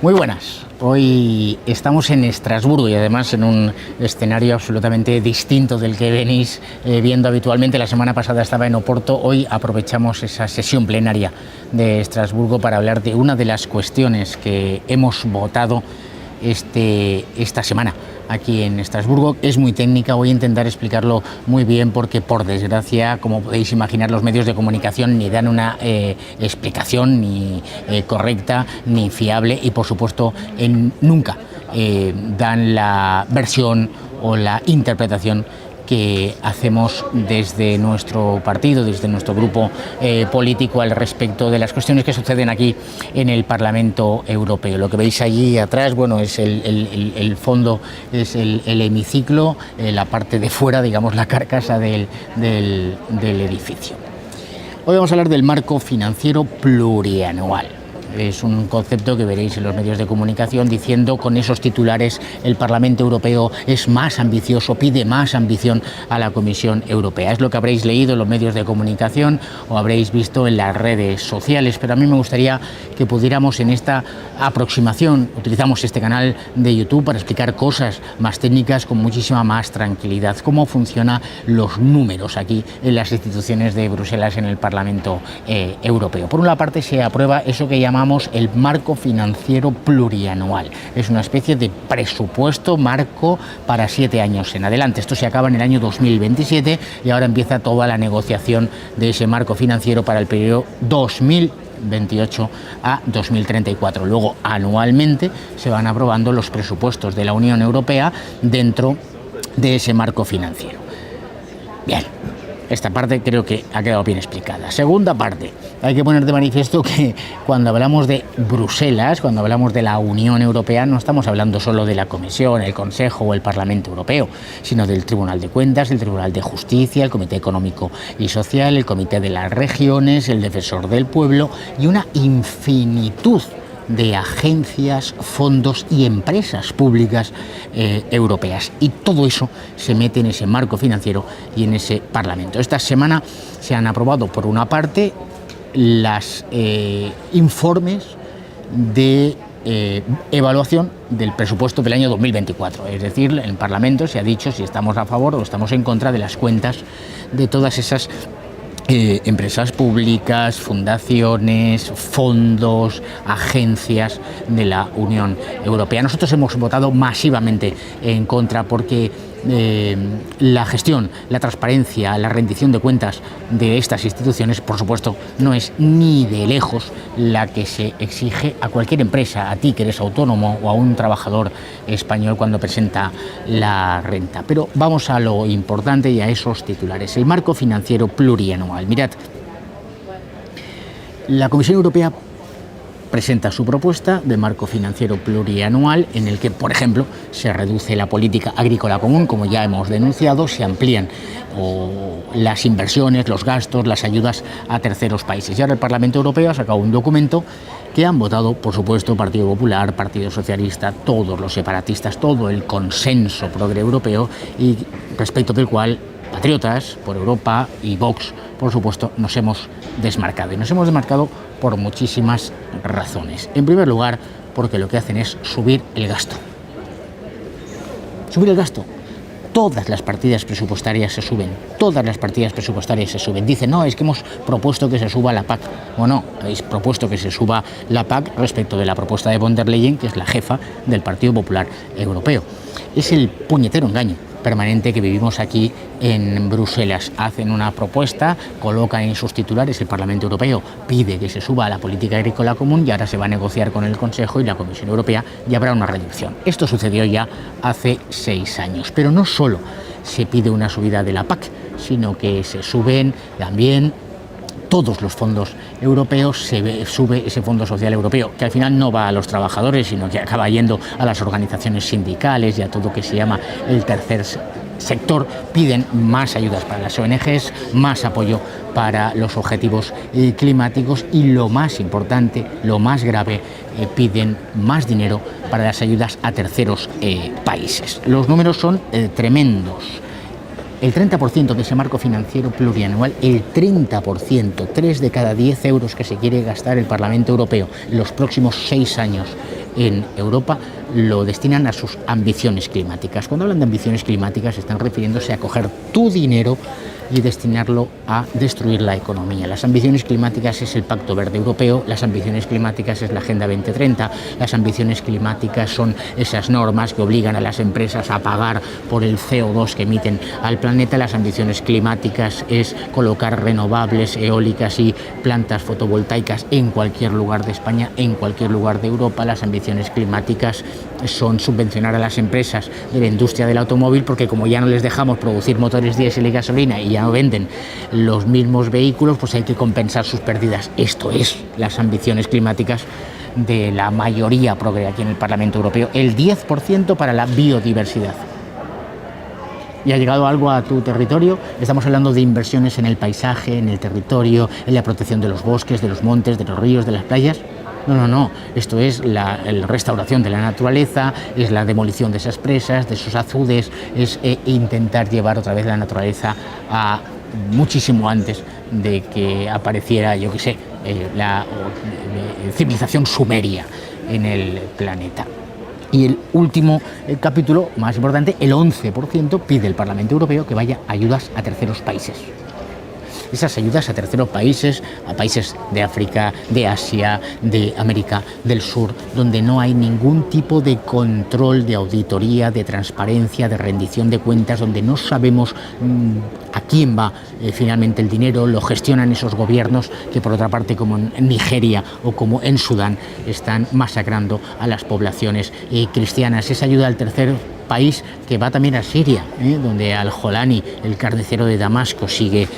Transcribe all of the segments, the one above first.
Muy buenas. Hoy estamos en Estrasburgo y además en un escenario absolutamente distinto del que venís viendo habitualmente. La semana pasada estaba en Oporto, hoy aprovechamos esa sesión plenaria de Estrasburgo para hablar de una de las cuestiones que hemos votado esta semana aquí en Estrasburgo. Es muy técnica, voy a intentar explicarlo muy bien porque, por desgracia, como podéis imaginar, los medios de comunicación ni dan una explicación ni correcta ni fiable y, por supuesto, nunca dan la versión o la interpretación que hacemos desde nuestro partido, desde nuestro grupo político al respecto de las cuestiones que suceden aquí en el Parlamento Europeo. Lo que veis allí atrás, bueno, es el fondo, es el hemiciclo, la parte de fuera, digamos, la carcasa del edificio. Hoy vamos a hablar del marco financiero plurianual. Es un concepto que veréis en los medios de comunicación diciendo con esos titulares: el Parlamento Europeo es más ambicioso, pide más ambición a la Comisión Europea. Es lo que habréis leído en los medios de comunicación o habréis visto en las redes sociales, pero a mí me gustaría que pudiéramos en esta aproximación, utilizamos este canal de YouTube para explicar cosas más técnicas con muchísima más tranquilidad, cómo funcionan los números aquí en las instituciones de Bruselas, en el Parlamento Europeo. Por una parte se aprueba eso que llamamos el marco financiero plurianual. Es una especie de presupuesto marco para 7 años en adelante. Esto se acaba en el año 2027 y ahora empieza toda la negociación de ese marco financiero para el periodo 2028 a 2034. Luego, anualmente, se van aprobando los presupuestos de la Unión Europea dentro de ese marco financiero. Bien. Esta parte creo que ha quedado bien explicada. Segunda parte, hay que poner de manifiesto que cuando hablamos de Bruselas, cuando hablamos de la Unión Europea, no estamos hablando solo de la Comisión, el Consejo o el Parlamento Europeo, sino del Tribunal de Cuentas, el Tribunal de Justicia, el Comité Económico y Social, el Comité de las Regiones, el Defensor del Pueblo y una infinitud de agencias, fondos y empresas públicas europeas. Y todo eso se mete en ese marco financiero y en ese Parlamento. Esta semana se han aprobado, por una parte, los informes de evaluación del presupuesto del año 2024. Es decir, en el Parlamento se ha dicho si estamos a favor o estamos en contra de las cuentas de todas esas empresas públicas, fundaciones, fondos, agencias de la Unión Europea. Nosotros hemos votado masivamente en contra porque la gestión, la transparencia, la rendición de cuentas de estas instituciones, por supuesto, no es ni de lejos la que se exige a cualquier empresa, a ti que eres autónomo o a un trabajador español cuando presenta la renta. Pero vamos a lo importante y a esos titulares. El marco financiero plurianual. Mirad, la Comisión Europea presenta su propuesta de marco financiero plurianual en el que, por ejemplo, se reduce la política agrícola común, como ya hemos denunciado, se amplían las inversiones, los gastos, las ayudas a terceros países. Y ahora el Parlamento Europeo ha sacado un documento que han votado, por supuesto, Partido Popular, Partido Socialista, todos los separatistas, todo el consenso progre europeo, y respecto del cual Patriotas por Europa y Vox, por supuesto, nos hemos desmarcado. Y nos hemos desmarcado por muchísimas razones. En primer lugar, porque lo que hacen es subir el gasto. Subir el gasto. Todas las partidas presupuestarias se suben. Todas las partidas presupuestarias se suben. Dicen, no, es que hemos propuesto que se suba la PAC. Bueno, habéis propuesto que se suba la PAC respecto de la propuesta de von der Leyen, que es la jefa del Partido Popular Europeo. Es el puñetero engaño permanente que vivimos aquí en Bruselas. Hacen una propuesta, colocan en sus titulares: el Parlamento Europeo pide que se suba la política agrícola común, y ahora se va a negociar con el Consejo y la Comisión Europea y habrá una reducción. Esto sucedió ya hace 6 años. Pero no solo se pide una subida de la PAC, sino que se suben también todos los fondos europeos, se sube ese Fondo Social Europeo, que al final no va a los trabajadores, sino que acaba yendo a las organizaciones sindicales y a todo lo que se llama el tercer sector. Piden más ayudas para las ONGs, más apoyo para los objetivos climáticos y, lo más importante, lo más grave, piden más dinero para las ayudas a terceros países. Los números son tremendos. El 30% de ese marco financiero plurianual, el 30%, 3 de cada 10 euros que se quiere gastar el Parlamento Europeo en los próximos 6 años en Europa lo destinan a sus ambiciones climáticas. Cuando hablan de ambiciones climáticas están refiriéndose a coger tu dinero y destinarlo a destruir la economía. Las ambiciones climáticas es el Pacto Verde Europeo, las ambiciones climáticas es la Agenda 2030, las ambiciones climáticas son esas normas que obligan a las empresas a pagar por el CO2 que emiten al planeta, las ambiciones climáticas es colocar renovables, eólicas y plantas fotovoltaicas en cualquier lugar de España, en cualquier lugar de Europa, las ambiciones climáticas son subvencionar a las empresas de la industria del automóvil, porque como ya no les dejamos producir motores diésel y gasolina y ya no venden los mismos vehículos, pues hay que compensar sus pérdidas. Esto es las ambiciones climáticas de la mayoría progre aquí en el Parlamento Europeo, el 10% para la biodiversidad. ¿Y ha llegado algo a tu territorio? Estamos hablando de inversiones en el paisaje, en el territorio, en la protección de los bosques, de los montes, de los ríos, de las playas. No, esto es la restauración de la naturaleza, es la demolición de esas presas, de esos azudes, es intentar llevar otra vez la naturaleza a muchísimo antes de que apareciera, yo qué sé, la civilización sumeria en el planeta. Y el último capítulo, más importante, el 11% pide el Parlamento Europeo que vaya ayudas a terceros países. Esas ayudas a terceros países, a países de África, de Asia, de América del Sur, donde no hay ningún tipo de control, de auditoría, de transparencia, de rendición de cuentas, donde no sabemos a quién va finalmente el dinero, lo gestionan esos gobiernos que, por otra parte, como en Nigeria o como en Sudán, están masacrando a las poblaciones cristianas. Esa ayuda al tercer país que va también a Siria, donde al-Jolani, el carnicero de Damasco, sigue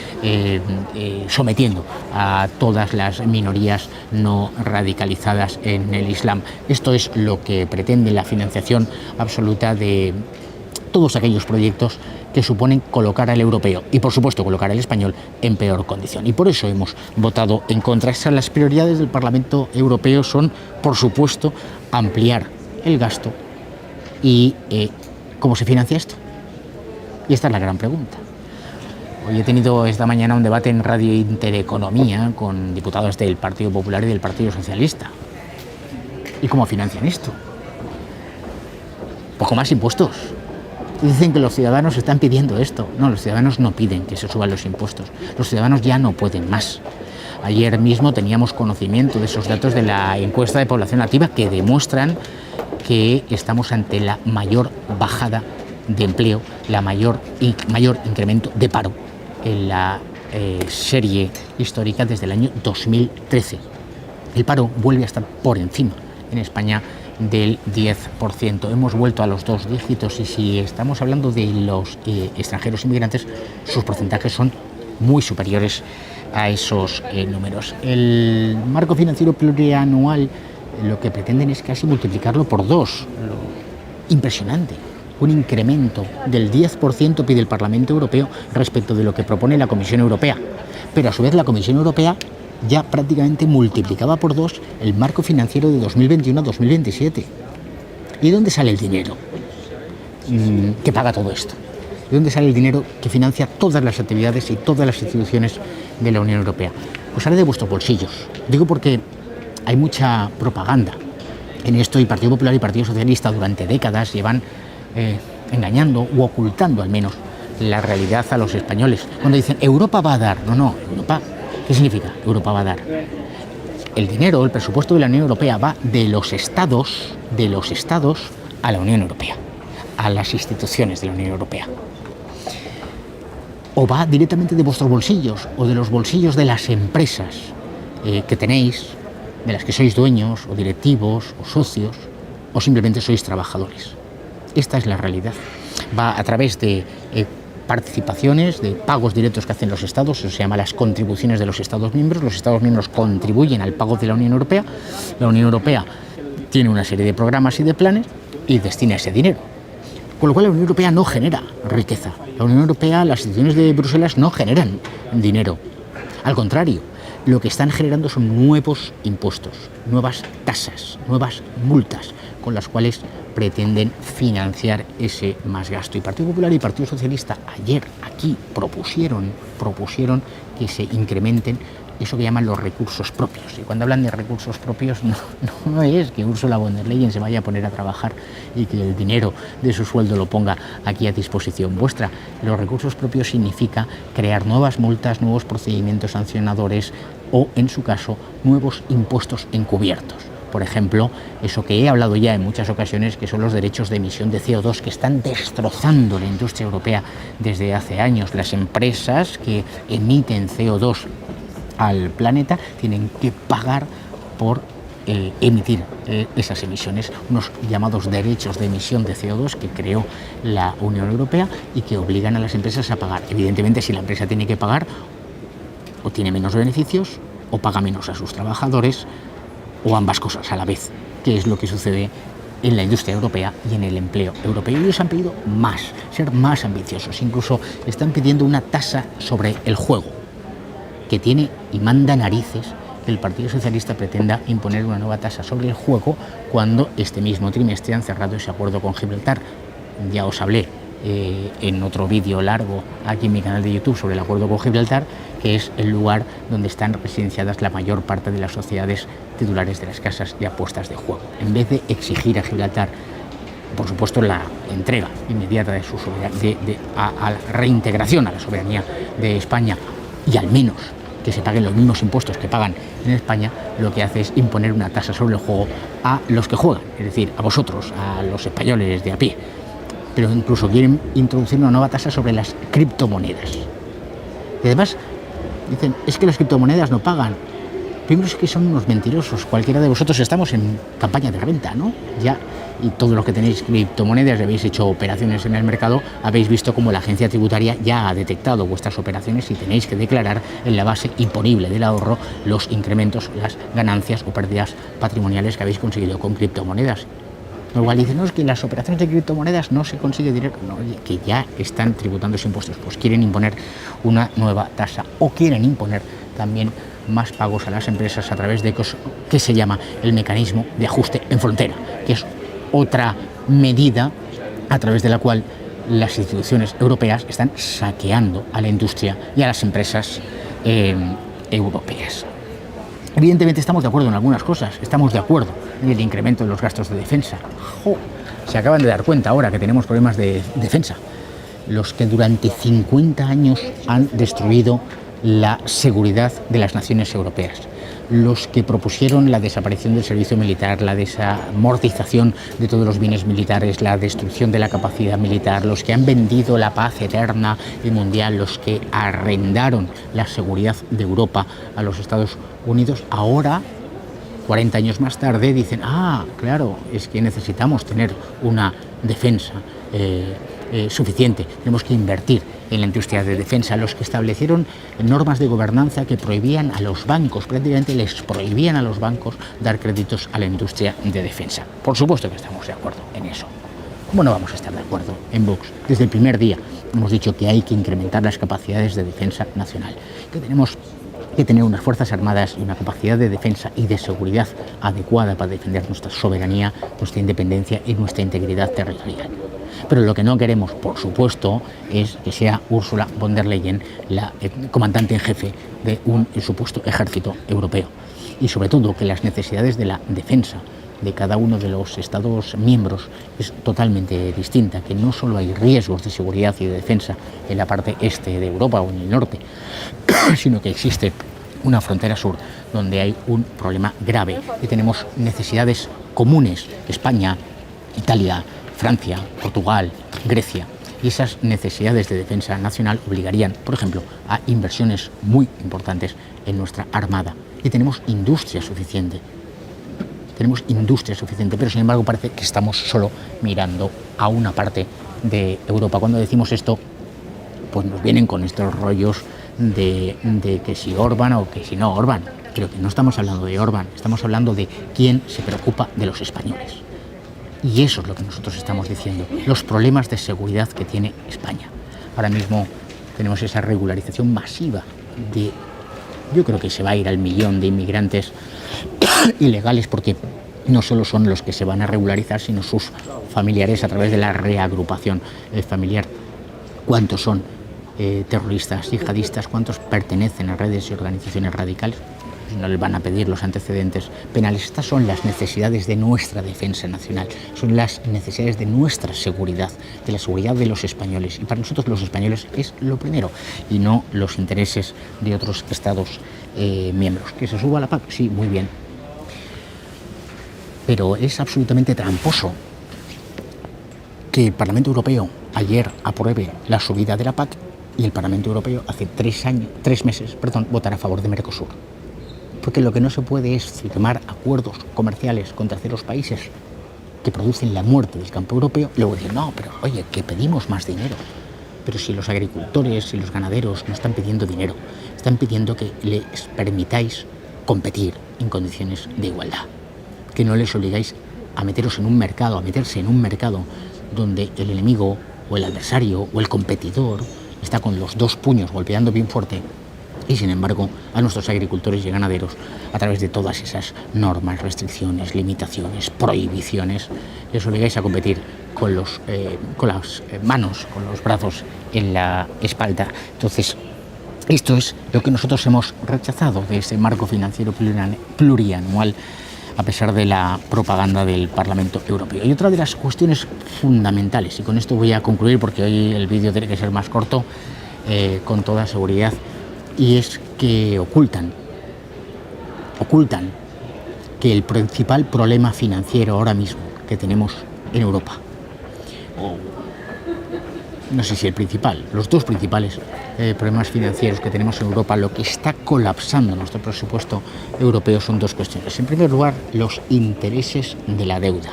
sometiendo a todas las minorías no radicalizadas en el Islam. Esto es lo que pretende la financiación absoluta de todos aquellos proyectos que suponen colocar al europeo y, por supuesto, colocar al español en peor condición. Y por eso hemos votado en contra. Las prioridades del Parlamento Europeo son, por supuesto, ampliar el gasto. ¿Y cómo se financia esto? Y esta es la gran pregunta. Hoy he tenido esta mañana un debate en Radio Intereconomía con diputados del Partido Popular y del Partido Socialista. ¿Y cómo financian esto? Pues con más impuestos. Dicen que los ciudadanos están pidiendo esto. No, los ciudadanos no piden que se suban los impuestos. Los ciudadanos ya no pueden más. Ayer mismo teníamos conocimiento de esos datos de la encuesta de población activa que demuestran que estamos ante la mayor bajada de empleo, la mayor incremento de paro en la serie histórica desde el año 2013. El paro vuelve a estar por encima en España del 10%. Hemos vuelto a los 2 dígitos y si estamos hablando de los extranjeros inmigrantes, sus porcentajes son muy superiores a esos números. El marco financiero plurianual lo que pretenden es casi multiplicarlo por 2. Impresionante. Un incremento del 10% pide el Parlamento Europeo respecto de lo que propone la Comisión Europea. Pero a su vez la Comisión Europea ya prácticamente multiplicaba por 2 el marco financiero de 2021 a 2027. ¿Y dónde sale el dinero que paga todo esto? ¿De dónde sale el dinero que financia todas las actividades y todas las instituciones de la Unión Europea? Pues sale de vuestros bolsillos. Digo porque hay mucha propaganda en esto y Partido Popular y Partido Socialista durante décadas llevan engañando u ocultando al menos la realidad a los españoles. Cuando dicen Europa va a dar, no, Europa, ¿qué significa Europa va a dar? El dinero, el presupuesto de la Unión Europea va de los estados a la Unión Europea, a las instituciones de la Unión Europea. O va directamente de vuestros bolsillos o de los bolsillos de las empresas que tenéis, de las que sois dueños o directivos o socios o simplemente sois trabajadores. Esta es la realidad. Va a través de participaciones, de pagos directos que hacen los estados, eso se llama las contribuciones de los estados miembros. Los estados miembros contribuyen al pago de la Unión Europea. La Unión Europea tiene una serie de programas y de planes y destina ese dinero. Con lo cual la Unión Europea no genera riqueza. La Unión Europea, las instituciones de Bruselas no generan dinero. Al contrario, lo que están generando son nuevos impuestos, nuevas tasas, nuevas multas, con las cuales pretenden financiar ese más gasto. Y Partido Popular y Partido Socialista ayer aquí propusieron que se incrementen eso que llaman los recursos propios. Y cuando hablan de recursos propios no es que Ursula von der Leyen se vaya a poner a trabajar y que el dinero de su sueldo lo ponga aquí a disposición vuestra. Los recursos propios significa crear nuevas multas, nuevos procedimientos sancionadores o, en su caso, nuevos impuestos encubiertos. Por ejemplo, eso que he hablado ya en muchas ocasiones, que son los derechos de emisión de CO2 que están destrozando la industria europea desde hace años. Las empresas que emiten CO2 al planeta tienen que pagar por emitir esas emisiones, unos llamados derechos de emisión de CO2 que creó la Unión Europea y que obligan a las empresas a pagar. Evidentemente, si la empresa tiene que pagar, o tiene menos beneficios, o paga menos a sus trabajadores, o ambas cosas a la vez, que es lo que sucede en la industria europea y en el empleo europeo. Y ellos han pedido más, ser más ambiciosos. Incluso están pidiendo una tasa sobre el juego, que tiene y manda narices que el Partido Socialista pretenda imponer una nueva tasa sobre el juego cuando este mismo trimestre han cerrado ese acuerdo con Gibraltar. Ya os hablé en otro vídeo largo aquí en mi canal de YouTube sobre el acuerdo con Gibraltar, que es el lugar donde están residenciadas la mayor parte de las sociedades titulares de las casas de apuestas de juego. En vez de exigir a Gibraltar, por supuesto, la entrega inmediata de su a la reintegración a la soberanía de España y al menos que se paguen los mismos impuestos que pagan en España, lo que hace es imponer una tasa sobre el juego a los que juegan, es decir, a vosotros, a los españoles de a pie. Pero incluso quieren introducir una nueva tasa sobre las criptomonedas. Y además dicen, es que las criptomonedas no pagan. Primero es que son unos mentirosos. Cualquiera de vosotros, estamos en campaña de renta, ¿no? Ya, y todos los que tenéis criptomonedas y habéis hecho operaciones en el mercado, habéis visto cómo la agencia tributaria ya ha detectado vuestras operaciones y tenéis que declarar en la base imponible del ahorro los incrementos, las ganancias o pérdidas patrimoniales que habéis conseguido con criptomonedas. Igual dicen, no, es que las operaciones de criptomonedas no se consigue dinero, no, que ya están tributando esos impuestos. Pues quieren imponer una nueva tasa o quieren imponer también más pagos a las empresas a través de que se llama el mecanismo de ajuste en frontera, que es otra medida a través de la cual las instituciones europeas están saqueando a la industria y a las empresas europeas. Evidentemente estamos de acuerdo en algunas cosas, estamos de acuerdo en el incremento de los gastos de defensa. Se acaban de dar cuenta ahora que tenemos problemas de defensa. Los que durante 50 años han destruido la seguridad de las naciones europeas. Los que propusieron la desaparición del servicio militar, la desamortización de todos los bienes militares, la destrucción de la capacidad militar, los que han vendido la paz eterna y mundial, los que arrendaron la seguridad de Europa a los Estados Unidos, ahora, 40 años más tarde, dicen, claro, es que necesitamos tener una defensa suficiente, tenemos que invertir en la industria de defensa. Los que establecieron normas de gobernanza que prohibían a los bancos, prácticamente les prohibían a los bancos dar créditos a la industria de defensa. Por supuesto que estamos de acuerdo en eso. ¿Cómo no vamos a estar de acuerdo en Vox? Desde el primer día hemos dicho que hay que incrementar las capacidades de defensa nacional, que tenemos que tener unas fuerzas armadas y una capacidad de defensa y de seguridad adecuada para defender nuestra soberanía, nuestra independencia y nuestra integridad territorial. Pero lo que no queremos, por supuesto, es que sea Ursula von der Leyen la comandante en jefe de un supuesto ejército europeo. Y sobre todo que las necesidades de la defensa de cada uno de los Estados miembros es totalmente distinta, que no solo hay riesgos de seguridad y de defensa en la parte este de Europa o en el norte, sino que existe una frontera sur donde hay un problema grave y tenemos necesidades comunes, España, Italia, Francia, Portugal, Grecia, y esas necesidades de defensa nacional obligarían, por ejemplo, a inversiones muy importantes en nuestra armada. Y tenemos industria suficiente. Pero sin embargo parece que estamos solo mirando a una parte de Europa. Cuando decimos esto, pues nos vienen con estos rollos de que si Orbán o que si no Orbán. Pero que no estamos hablando de Orbán, estamos hablando de quién se preocupa de los españoles. Y eso es lo que nosotros estamos diciendo, los problemas de seguridad que tiene España. Ahora mismo tenemos esa regularización masiva yo creo que se va a ir al 1.000.000 de inmigrantes ilegales, porque no solo son los que se van a regularizar, sino sus familiares a través de la reagrupación familiar. ¿Cuántos son? terroristas, yihadistas, cuántos pertenecen a redes y organizaciones radicales. No les van a pedir los antecedentes penales. Estas son las necesidades de nuestra defensa nacional, son las necesidades de nuestra seguridad, de la seguridad de los españoles. Y para nosotros los españoles es lo primero, y no los intereses de otros Estados miembros. ¿Que se suba la PAC? Sí, muy bien. Pero es absolutamente tramposo que el Parlamento Europeo ayer apruebe la subida de la PAC y el Parlamento Europeo hace 3 meses, votará a favor de Mercosur. Porque lo que no se puede es firmar acuerdos comerciales con terceros países que producen la muerte del campo europeo y luego decir, no, pero oye, que pedimos más dinero. Pero si los agricultores y los ganaderos no están pidiendo dinero, están pidiendo que les permitáis competir en condiciones de igualdad. Que no les obligáis a meterse en un mercado donde el enemigo o el adversario o el competidor está con los 2 puños golpeando bien fuerte. Y sin embargo, a nuestros agricultores y ganaderos, a través de todas esas normas, restricciones, limitaciones, prohibiciones, les obligáis a competir con las manos, con los brazos en la espalda. Entonces, esto es lo que nosotros hemos rechazado de ese marco financiero plurianual, a pesar de la propaganda del Parlamento Europeo. Y otra de las cuestiones fundamentales, y con esto voy a concluir porque hoy el vídeo tiene que ser más corto, con toda seguridad, y es que ocultan que el principal problema financiero ahora mismo que tenemos en Europa, o no sé si el principal, los 2 principales problemas financieros que tenemos en Europa, lo que está colapsando nuestro presupuesto europeo son 2 cuestiones. En primer lugar, los intereses de la deuda.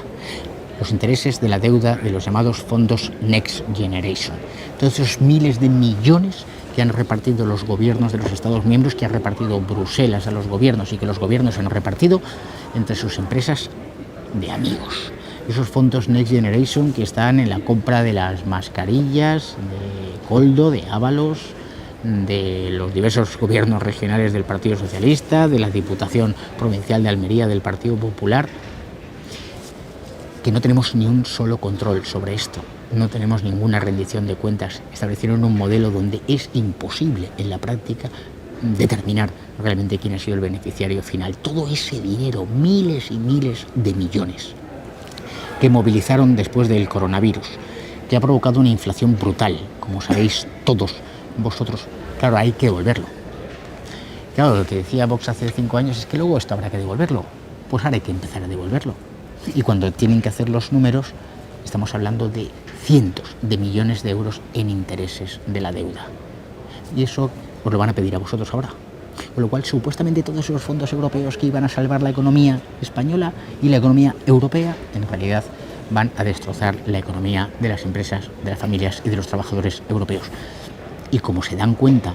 Los intereses de la deuda de los llamados fondos Next Generation. Todos esos miles de millones que han repartido los gobiernos de los Estados miembros, que ha repartido Bruselas a los gobiernos y que los gobiernos han repartido entre sus empresas de amigos. Esos fondos Next Generation que están en la compra de las mascarillas, de Coldo, de Ábalos, de los diversos gobiernos regionales del Partido Socialista, de la Diputación Provincial de Almería del Partido Popular, que no tenemos ni un solo control sobre esto. No tenemos ninguna rendición de cuentas. Establecieron un modelo donde es imposible en la práctica determinar realmente quién ha sido el beneficiario final. Todo ese dinero, miles y miles de millones, que movilizaron después del coronavirus, que ha provocado una inflación brutal, como sabéis todos vosotros. Claro, hay que devolverlo. Claro, lo que decía Vox hace 5 años es que luego esto habrá que devolverlo. Pues ahora hay que empezar a devolverlo. Y cuando tienen que hacer los números, estamos hablando de cientos de millones de euros en intereses de la deuda. Y eso os lo van a pedir a vosotros ahora. Con lo cual, supuestamente todos esos fondos europeos que iban a salvar la economía española y la economía europea, en realidad van a destrozar la economía de las empresas, de las familias y de los trabajadores europeos. Y como se dan cuenta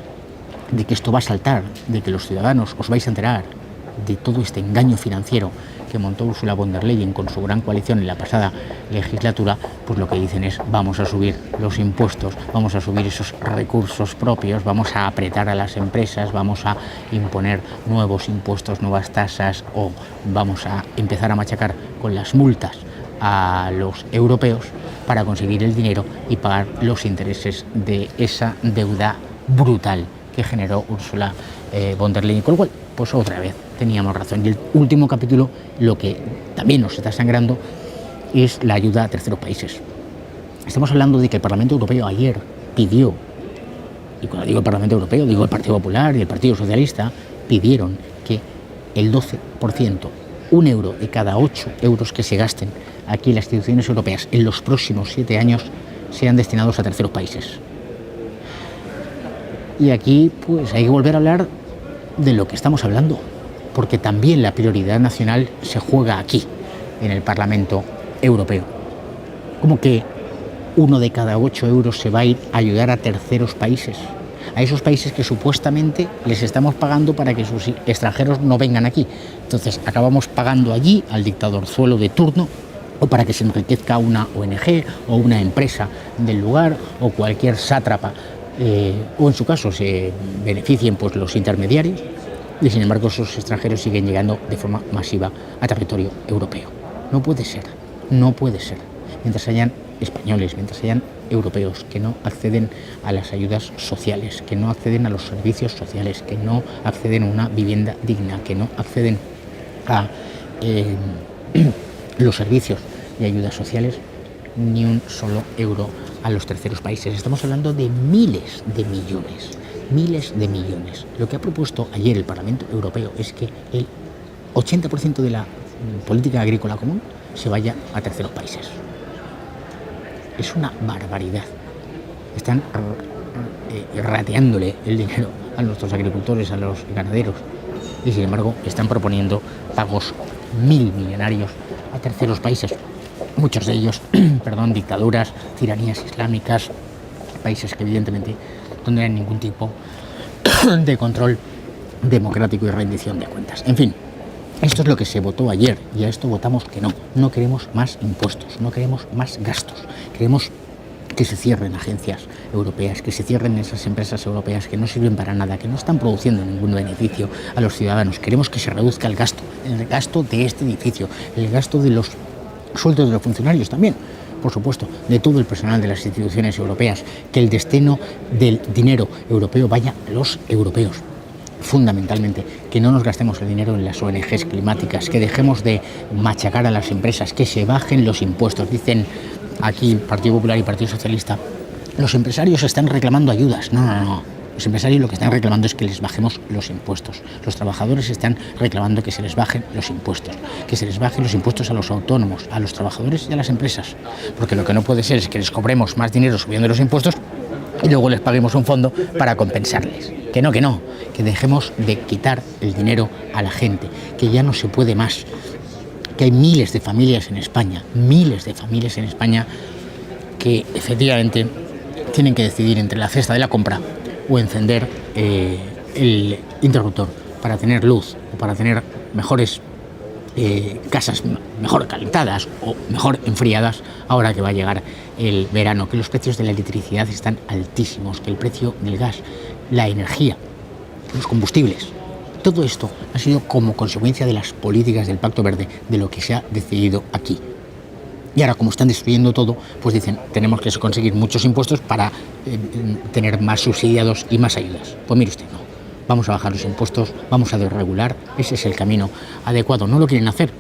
de que esto va a saltar, de que los ciudadanos os vais a enterar de todo este engaño financiero que montó Ursula von der Leyen con su gran coalición en la pasada legislatura, pues lo que dicen es vamos a subir los impuestos, vamos a subir esos recursos propios, vamos a apretar a las empresas, vamos a imponer nuevos impuestos, nuevas tasas, o vamos a empezar a machacar con las multas a los europeos para conseguir el dinero y pagar los intereses de esa deuda brutal que generó Ursula von der Leyen. Con lo cual, pues otra vez teníamos razón. Y el último capítulo, lo que también nos está sangrando, es la ayuda a terceros países. Estamos hablando de que el Parlamento Europeo ayer pidió, y cuando digo el Parlamento Europeo, digo el Partido Popular y el Partido Socialista, pidieron que el 12%, 1 euro de cada 8 euros que se gasten aquí en las instituciones europeas en los próximos 7 años, sean destinados a terceros países. Y aquí pues hay que volver a hablar de lo que estamos hablando, porque también la prioridad nacional se juega aquí, en el Parlamento Europeo. Como que 1 de cada 8 euros se va a ir a ayudar a terceros países, a esos países que supuestamente les estamos pagando para que sus extranjeros no vengan aquí. Entonces acabamos pagando allí al dictadorzuelo de turno, o para que se enriquezca una ONG o una empresa del lugar, o cualquier sátrapa, o en su caso se beneficien pues los intermediarios, y sin embargo esos extranjeros siguen llegando de forma masiva a territorio europeo. No puede ser, no puede ser. Mientras hayan españoles, mientras hayan europeos que no acceden a las ayudas sociales, que no acceden a los servicios sociales, que no acceden a una vivienda digna, que no acceden a los servicios y ayudas sociales, ni un solo euro a los terceros países. Estamos hablando de miles de millones. Lo que ha propuesto ayer el Parlamento Europeo es que el 80% de la política agrícola común se vaya a terceros países. Es una barbaridad. Están rateándole el dinero a nuestros agricultores, a los ganaderos, y sin embargo están proponiendo pagos millonarios a terceros países, muchos de ellos dictaduras, tiranías islámicas, países que evidentemente no hay ningún tipo de control democrático y rendición de cuentas. En fin, esto es lo que se votó ayer, y a esto votamos que no queremos más impuestos, no queremos más gastos, queremos que se cierren agencias europeas, que se cierren esas empresas europeas que no sirven para nada, que no están produciendo ningún beneficio a los ciudadanos. Queremos que se reduzca el gasto de este edificio, el gasto de los sueldos de los funcionarios también, por supuesto, de todo el personal de las instituciones europeas, que el destino del dinero europeo vaya a los europeos. Fundamentalmente, que no nos gastemos el dinero en las ONGs climáticas, que dejemos de machacar a las empresas, que se bajen los impuestos. Dicen aquí Partido Popular y Partido Socialista, los empresarios están reclamando ayudas. No. Los empresarios lo que están reclamando es que les bajemos los impuestos. Los trabajadores están reclamando que se les bajen los impuestos, que se les bajen los impuestos a los autónomos, a los trabajadores y a las empresas. Porque lo que no puede ser es que les cobremos más dinero subiendo los impuestos y luego les paguemos un fondo para compensarles. Que no, que dejemos de quitar el dinero a la gente, que ya no se puede más, que hay miles de familias en España que efectivamente tienen que decidir entre la cesta de la compra o encender el interruptor para tener luz o para tener mejores casas mejor calentadas o mejor enfriadas ahora que va a llegar el verano, que los precios de la electricidad están altísimos, que el precio del gas, la energía, los combustibles, todo esto ha sido como consecuencia de las políticas del Pacto Verde, de lo que se ha decidido aquí. Y ahora, como están destruyendo todo, pues dicen, tenemos que conseguir muchos impuestos para tener más subsidiados y más ayudas. Pues mire usted, no. Vamos a bajar los impuestos, vamos a desregular, ese es el camino adecuado. No lo quieren hacer,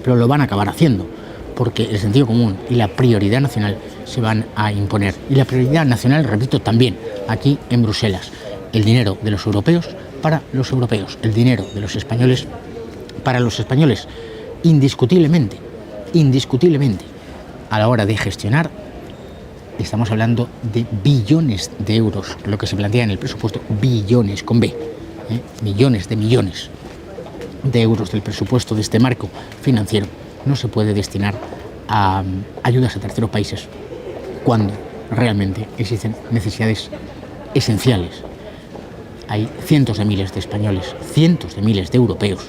pero lo van a acabar haciendo, porque el sentido común y la prioridad nacional se van a imponer. Y la prioridad nacional, repito, también aquí en Bruselas. El dinero de los europeos para los europeos, el dinero de los españoles para los españoles, indiscutiblemente, a la hora de gestionar. Estamos hablando de billones de euros, lo que se plantea en el presupuesto, billones con B, millones de euros del presupuesto de este marco financiero no se puede destinar a ayudas a terceros países cuando realmente existen necesidades esenciales. Hay cientos de miles de españoles, cientos de miles de europeos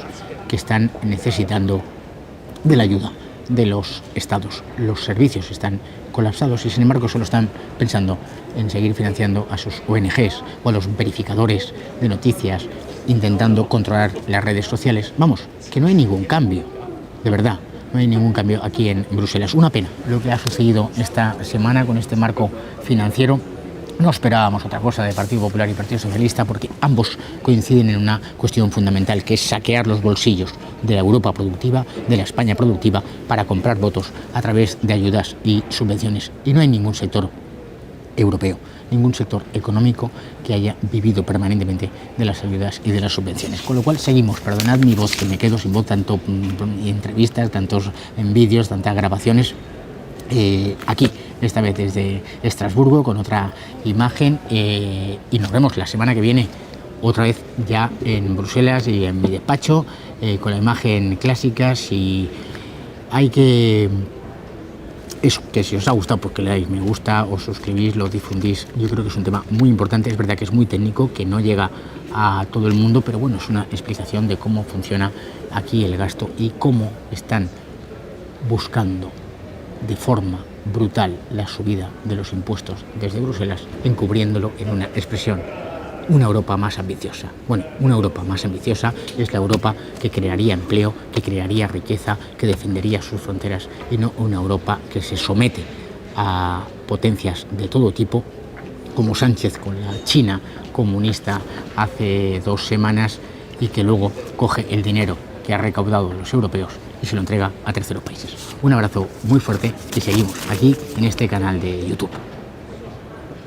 que están necesitando de la ayuda de los estados. Los servicios están colapsados y sin embargo solo están pensando en seguir financiando a sus ONGs o a los verificadores de noticias, intentando controlar las redes sociales. Vamos, que no hay ningún cambio, de verdad, no hay ningún cambio aquí en Bruselas. Una pena lo que ha sucedido esta semana con este marco financiero. No esperábamos otra cosa de Partido Popular y Partido Socialista, porque ambos coinciden en una cuestión fundamental, que es saquear los bolsillos de la Europa productiva, de la España productiva, para comprar votos a través de ayudas y subvenciones. Y no hay ningún sector europeo, ningún sector económico que haya vivido permanentemente de las ayudas y de las subvenciones. Con lo cual seguimos, perdonad mi voz, que me quedo sin voz, tanto entrevistas, tantos vídeos, tantas grabaciones, aquí, esta vez desde Estrasburgo, con otra imagen, y nos vemos la semana que viene otra vez ya en Bruselas y en mi despacho, con la imagen clásica. Si hay que eso, que si os ha gustado, pues que le dais me gusta, os suscribís, lo difundís. Yo creo que es un tema muy importante. Es verdad que es muy técnico, que no llega a todo el mundo, pero bueno, es una explicación de cómo funciona aquí el gasto y cómo están buscando de forma brutal la subida de los impuestos desde Bruselas, encubriéndolo en una expresión: una Europa más ambiciosa. Bueno, una Europa más ambiciosa es la Europa que crearía empleo, que crearía riqueza, que defendería sus fronteras, y no una Europa que se somete a potencias de todo tipo, como Sánchez con la China comunista hace 2 semanas, y que luego coge el dinero que ha recaudado los europeos y se lo entrega a terceros países. Un abrazo muy fuerte y seguimos aquí en este canal de YouTube.